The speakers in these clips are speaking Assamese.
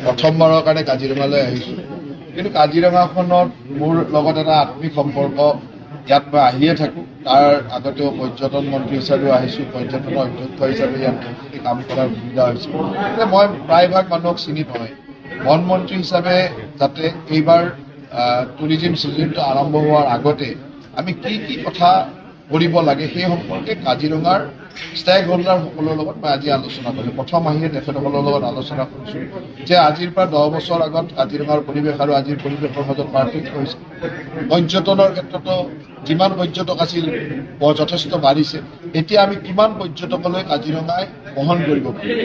প্ৰথমবাৰৰ কাৰণে কাজিৰঙালৈ আহিছোঁ, কিন্তু কাজিৰঙাখনত মোৰ লগত এটা আত্মিক সম্পৰ্ক। ইয়াত মই আহিয়ে থাকোঁ। তাৰ আগতেও পৰ্যটন মন্ত্ৰী হিচাপেও আহিছোঁ, পৰ্যটনৰ অধ্যক্ষ হিচাপে ইয়াত কাম কৰাৰ সুবিধা হৈছে। মই প্ৰায়ভাগ মানুহক চিনি পাওঁ। বন মন্ত্ৰী হিচাপে যাতে এইবাৰ টুৰিজিম ছিজনটো আৰম্ভ হোৱাৰ আগতে আমি কি কথা কৰিব লাগে সেই সম্পৰ্কে কাজিৰঙাৰ ষ্টেক হোল্ডাৰসকলৰ লগত মই আজি আলোচনা কৰিলোঁ। প্ৰথম আহিয়ে তেখেতসকলৰ লগত আলোচনা কৰিছোঁ যে আজিৰ পৰা 10 বছৰ আগত কাজিৰঙাৰ পৰিৱেশ আৰু আজিৰ পৰিৱেশৰ মাজত পাৰ্থক্য হৈছে। পৰ্যটনৰ ক্ষেত্ৰতো যিমান পৰ্যটক আছিল যথেষ্ট বাঢ়িছে। এতিয়া আমি কিমান পৰ্যটকলৈ কাজিৰঙাই বহন কৰিব পাৰিম,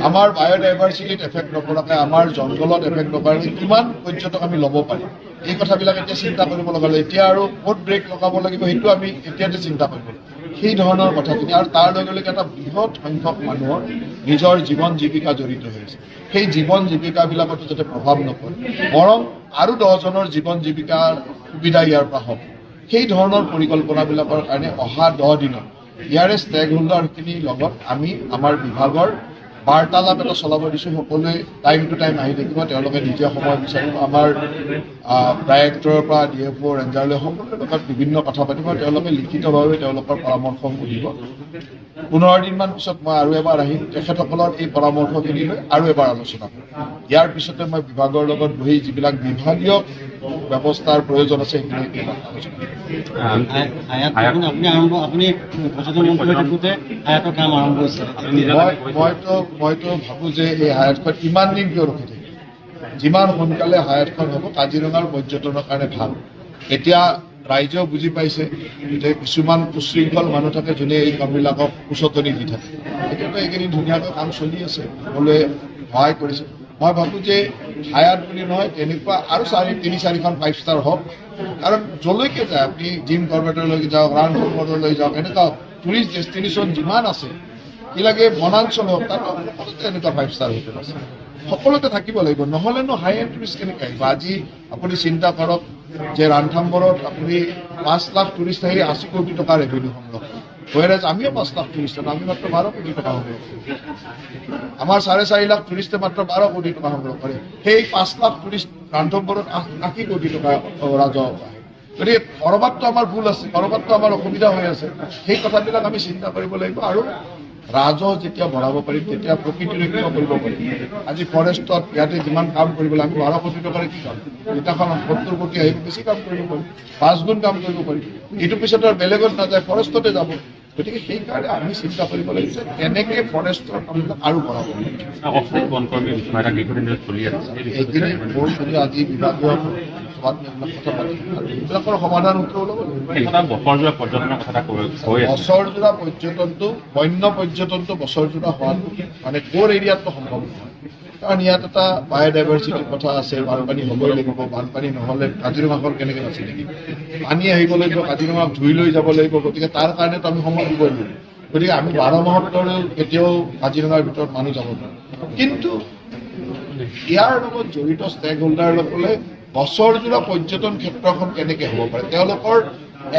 আমাৰ বায়'ডাইভাৰ্চিটিত এফেক্ট নপৰাকৈ, আমাৰ জংঘলত এফেক্ট নপৰাকৈ কিমান পৰ্যটক আমি ল'ব পাৰিম, এই কথাবিলাক এতিয়া চিন্তা কৰিব লগা হ'লে এতিয়া আৰু ক'ত ব্ৰেক লগাব লাগিব সেইটো আমি এতিয়াতে চিন্তা কৰিব লাগিব। সেই ধৰণৰ কথাখিনি আৰু তাৰ লগে লগে এটা বৃহৎ সংখ্যক মানুহৰ নিজৰ জীৱন জীৱিকা জড়িত হৈ আছে। সেই জীৱন জীৱিকাবিলাকতো যাতে প্ৰভাৱ নপৰে, বৰং আৰু 10জনৰ জীৱন জীৱিকাৰ সুবিধা ইয়াৰ পৰা হ'ব, সেই ধৰণৰ পৰিকল্পনাবিলাকৰ কাৰণে অহা 10 দিনত ইয়াৰে ষ্টেক হোল্ডাৰখিনিৰ লগত আমি আমাৰ বিভাগৰ বাৰ্তালাপ এটা চলাব দিছোঁ। সকলোৱে টাইম টু টাইম আহি থাকিব, তেওঁলোকে নিজে সময় বিচাৰিব। আমাৰ ডাইৰেক্টৰৰ পৰা DFO ৰেঞ্জাৰলৈ সকলোৰে লগত বিভিন্ন কথা পাতিব, তেওঁলোকে লিখিতভাৱে তেওঁলোকৰ পৰামৰ্শসমূহ দিব। 15 দিনমান পিছত মই আৰু এবাৰ আহিম, তেখেতসকলৰ এই পৰামৰ্শখিনি লৈ আৰু এবাৰ আলোচনা কৰিম। ইয়াৰ পিছতে মই বিভাগৰ লগত বহি যিবিলাক বিভাগীয় ব্যৱস্থাৰ প্ৰয়োজন আছে সেইখিনি আলোচনা কৰিম। মইতো ভাবোঁ যে এই হায়াতখন ইমান দিন কিয় ৰখি থাকে, যিমান সোনকালে হায়াতখন হ'ব কাজিৰঙাৰ পৰ্যটনৰ কাৰণে ভাল। এতিয়া ৰাইজেও বুজি পাইছে যে কিছুমান উশৃংখল মানুহ থাকে যোনে এই কামবিলাকক উচতনি দি থাকে। এতিয়াতো এইকেইদিন ধুনীয়াকৈ কাম চলি আছে, সকলোৱে সহায় কৰিছে। মই ভাবোঁ যে হায়াত বুলি নহয়, তেনেকুৱা আৰু 3-4খন 5 ষ্টাৰ হওক। কাৰণ যলৈকে যায়, আপুনি জিম কৰ্বেটলৈকে যাওক, ৰাণপুৰলৈ যাওক, এনেকুৱা টুৰিষ্ট ডেষ্টিনেশ্যন যিমান আছে, কি লাগে বনাঞ্চল হওক, তাত সকলোতে এনেকুৱা 5 ষ্টাৰ হোটেল আছে, সকলোতে থাকিব লাগিব। নহ'লেনো হাই এণ্ড টুৰিষ্ট কেনেকৈ আহিব? আজি আপুনি চিন্তা কৰক যে ৰাণথাম্বৰত আপুনি 5 লাখ টুৰিষ্ট আহি 80 কোটি টকা ৰেভিনিউ সংগ্ৰহ কৰে, whereas আমিও 5 লাখ টুৰিষ্ট, আমি মাত্ৰ 12 কোটি টকা সংগ্ৰহ কৰোঁ। আমাৰ 4.5 লাখ টুৰিষ্টে মাত্ৰ 12 কোটি টকা সংগ্ৰহ কৰে। সেই 5 লাখ টুৰিষ্ট ৰাণথম্বৰত 80 কোটি টকা ৰাজহ আহে। গতিকে ক'ৰবাততো আমাৰ ভুল আছে, ক'ৰবাততো আমাৰ অসুবিধা হৈ আছে। সেই কথাবিলাক আমি চিন্তা কৰিব লাগিব আৰু ৰাজহ যেতিয়া বঢ়াব পাৰিম তেতিয়া প্ৰকৃতি ৰক্ষা কৰিব পাৰিম। আজি ফৰেষ্টত ইয়াতে যিমান কাম কৰিবলৈ আমি 12 কোটি টকাৰে কি কাম, এটাখন 70 কোটি আহিব, বেছি কাম কৰিব পাৰিম, 5 গুণ কাম কৰিব পাৰিম। এইটো পিছত আৰু বেলেগত নাযায়, ফৰেষ্টতে যাব। গতিকে সেইকাৰণে আমি চিন্তা কৰিব লাগিব যে কেনেকৈ ফৰেষ্টৰ কামবিলাক আৰু বঢ়াব পাৰিম। এইখিনি মোৰ যদি আজি বিভাগীয় কথা পাতিম আৰু এইবিলাকৰ সমাধান উত্তৰ ল'ব লাগিব। বছৰজোৰা পৰ্যটনটো, বন্য পৰ্যটনটো বছৰজোৰা হোৱাটো মানে ক'ৰ এৰিয়াতটো সম্ভৱ নহয়। কাৰণ ইয়াত এটা বায়'ডাইভাৰ্চিটিৰ কথা আছে, বানপানী হ'বই লাগিব। বানপানী নহ'লে কাজিৰঙাখন কেনেকৈ বাচি থাকিব? পানী আহিব লাগিব, কাজিৰঙাক ধুই লৈ যাব লাগিব। গতিকে তাৰ কাৰণেতো আমি সময় দিবই লাগিব। গতিকে আমি 12 মাহৰ ভিতৰত কেতিয়াও কাজিৰঙাৰ ভিতৰত মানুহ যাব নোৱাৰোঁ। কিন্তু ইয়াৰ লগত জড়িত ষ্টেক হোল্ডাৰসকলে বছৰজোৰা পৰ্যটন ক্ষেত্ৰখন কেনেকৈ হ'ব পাৰে, তেওঁলোকৰ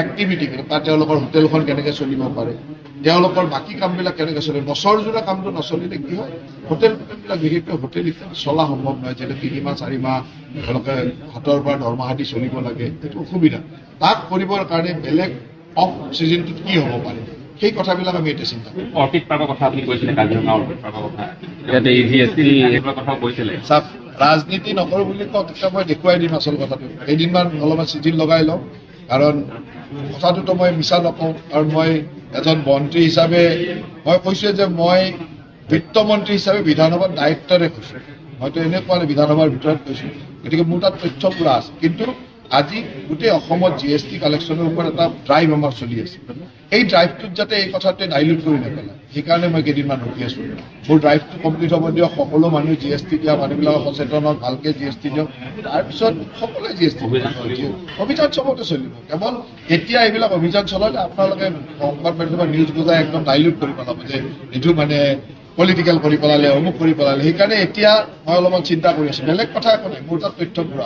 এক্টিভিটি, তাত তেওঁলোকৰ হোটেলখন কেনেকৈ চলিব পাৰে, তেওঁলোকৰ বাকী কামবিলাক কেনেকৈ চলিব। বছৰজোৰা কামটো নচলিলে কি হয়, হোটেলবিলাক বিশেষকৈ হোটেল চলা সম্ভৱ নহয়। যেনে 3 মাহ 4 মাহ তেওঁলোকে হাতৰ পৰা দৰমহা দি চলিব লাগে, সেইটো অসুবিধা। তাক কৰিবৰ কাৰণে বেলেগ অফ ছিজনটোত কি হ'ব পাৰে, সেই কথাবিলাক আমি এতিয়া চিন্তা কৰিম। অৰ্কিড পাৰ্কৰ কথা আপুনি কৈছিলে, কাজিৰঙা অৰ্কিড পাৰ্কৰ কথা, ইয়াতে এইবিলাক কথাও কৈছিলে। চাওক, ৰাজনীতি নকৰোঁ বুলি কওঁ তেতিয়া মই দেখুৱাই দিম আচল কথাটো। কেইদিনমান অলপমান চিজিল লগাই লওঁ, কাৰণ কথাটোতো মই মিছা নকওঁ। আৰু মই এজন মন্ত্ৰী হিচাপে মই কৈছোঁ যে মই বিত্তমন্ত্ৰী হিচাপে বিধানসভাৰ দায়িত্বৰে কৈছোঁ, মইতো এনে কোৱা নাই, বিধানসভাৰ ভিতৰত কৈছোঁ। গতিকে মোৰ তাত তথ্য পূৰা আছে। কিন্তু আজি গোটেই অসমত GST কালেকশ্যনৰ ওপৰত এটা ড্ৰাইভ আমাৰ চলি আছে। এই ড্ৰাইভটোত যাতে এই কথাটোৱে ডাইলিউট কৰি নেপেলায়, সেইকাৰণে মই কেইদিনমান ৰখি আছোঁ। মোৰ ড্ৰাইভটো কমপ্লিট হ'ব দিয়ক, সকলো মানুহে GST দিয়া মানুহবিলাকক সচেতন হওক, ভালকৈ GST দিয়ক, তাৰপিছত সকলোৱে GST অভিযান চবতে চলিব। কেৱল এতিয়া এইবিলাক অভিযান চলালে আপোনালোকে সংবাদ মাধ্যমৰ নিউজ বুজাই একদম ডাইলিউট কৰি পেলাব যে এইটো মানে পলিটিকেল কৰি পেলালে, অমুক কৰি পেলালে। সেইকাৰণে এতিয়া মই অলপমান চিন্তা কৰি আছোঁ, বেলেগ কথা একো নাই, মোৰ তাত তথ্য